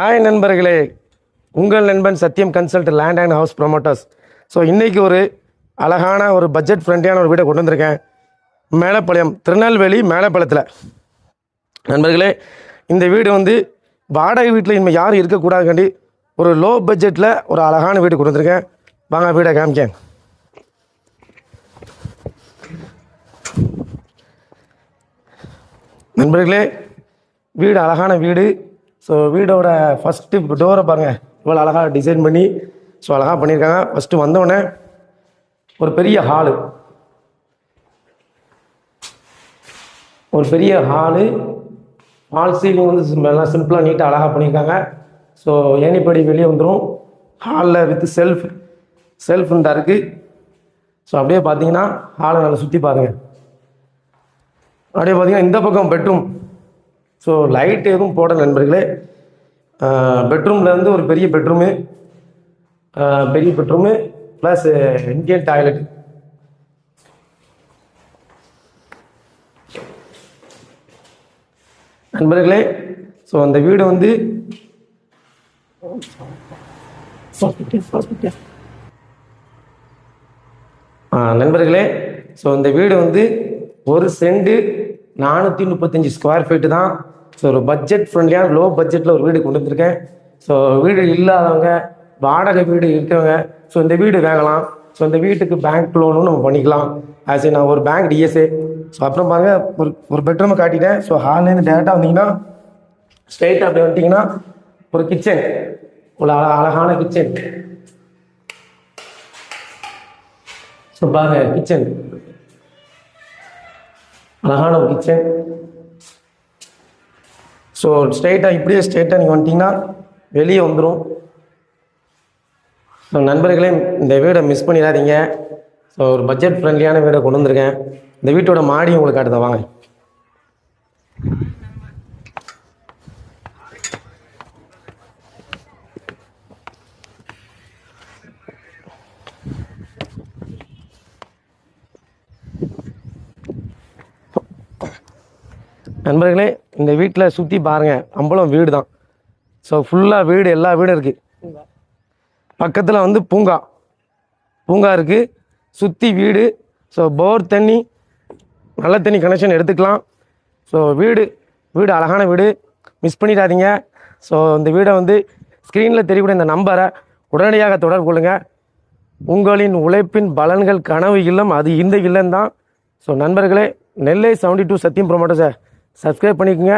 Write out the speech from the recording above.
Hi நண்பர்களே, உங்கள் நண்பன் Sathyam consult land and house promoters. So இன்றைக்கி ஒரு அழகான ஒரு பட்ஜெட் ஃப்ரெண்ட்லியான ஒரு வீடை கொண்டு வந்திருக்கேன். மேலப்பாளையம், திருநெல்வேலி மேலப்பாளையத்தில். நண்பர்களே, இந்த வீடு வந்து வாடகை வீட்டில் இனிமேல் யாரும் இருக்கக்கூடாதுக்காண்டி ஒரு லோ பட்ஜெட்டில் ஒரு அழகான வீடு கொண்டு வந்திருக்கேன். வாங்க வீடை காமிக்கேன். நண்பர்களே, வீடு அழகான வீடு. ஸோ வீடோட ஃபஸ்ட்டு டோரை பாருங்கள், இவ்வளோ அழகாக டிசைன் பண்ணி அழகாக பண்ணியிருக்காங்க. ஃபஸ்ட்டு வந்தோடனே ஒரு பெரிய ஹாலு, ஹால் சீலிங் வந்து எல்லாம் சிம்பிளாக நீட்டாக அழகாக பண்ணியிருக்காங்க. ஸோ ஏணிப்படி வெளியே வந்துடும். ஹாலில் வித் செல்ஃப் தான் இருக்குது. ஸோ அப்படியே பார்த்தீங்கன்னா ஹாலை நல்லா சுற்றி பாருங்கள். அப்படியே பார்த்தீங்கன்னா இந்த பக்கம் பெட்ரூம். ஸோ லைட் எதுவும் போட நண்பர்களே. பெட்ரூமில் வந்து ஒரு பெரிய பெட்ரூமு ப்ளஸ் இந்தியன் டாய்லெட். நண்பர்களே, ஸோ அந்த வீடு வந்து நண்பர்களே, ஸோ இந்த வீடு வந்து ஒரு சென்ட் 435 ஸ்கொயர் ஃபீட்டு தான். ஸோ ஒரு பட்ஜெட் ஃப்ரெண்ட்லியாக லோ பட்ஜெட்டில் ஒரு வீடு கொண்டு வந்திருக்கேன். ஸோ வீடு இல்லாதவங்க, வாடகை வீடு இருக்கிறவங்க ஸோ இந்த வீடு வாங்கலாம். ஸோ இந்த வீட்டுக்கு பேங்க் லோனும் நம்ம பண்ணிக்கலாம். நான் ஒரு பேங்க் டிஎஸ்ஏ. ஸோ அப்புறம் பாருங்கள், ஒரு பெட்ரூமை காட்டிட்டேன். ஸோ ஹால்லேருந்து டேரெக்டாக வந்தீங்கன்னா ஸ்ட்ரெயிட்டாக அப்படி வந்துட்டிங்கன்னா ஒரு கிச்சன், ஒரு அழகான கிச்சன். ஸோ பாருங்கள், கிச்சன் அழகான ஒரு கிச்சன். ஸோ இப்படியே ஸ்ட்ரெயிட்டாக நீங்கள் வந்துட்டிங்கன்னா வெளியே வந்துடும். ஸோ நண்பர்களே, இந்த வீடை மிஸ் பண்ணிடாதீங்க. ஸோ ஒரு பட்ஜெட் ஃப்ரெண்ட்லியான வீடை கொண்டு வந்திருக்கேன். இந்த வீட்டோட மாடி உங்களுக்கு காட்டுதான், வாங்க. நண்பர்களே, இந்த வீட்டில் சுற்றி பாருங்கள், அம்பலம் வீடு தான். ஸோ ஃபுல்லாக வீடு, எல்லா வீடும் இருக்குது. பக்கத்தில் வந்து பூங்கா இருக்குது, சுற்றி வீடு. ஸோ போர் தண்ணி, நல்ல தண்ணி கனெக்ஷன் எடுத்துக்கலாம். ஸோ வீடு அழகான வீடு, மிஸ் பண்ணிடாதீங்க. ஸோ இந்த வீடை வந்து ஸ்க்ரீனில் தெரியக்கூடிய இந்த நம்பரை உடனடியாக தொடர்பு கொள்ளுங்கள். உங்களின் உழைப்பின் பலன்கள் கனவு இல்லம், அது இந்த இல்லம் தான். ஸோ நண்பர்களே, நெல்லை 72 சத்தியம் ப்ரொமோட்டர்ஸை சப்ஸ்கிரைப் பண்ணிக்கோங்க.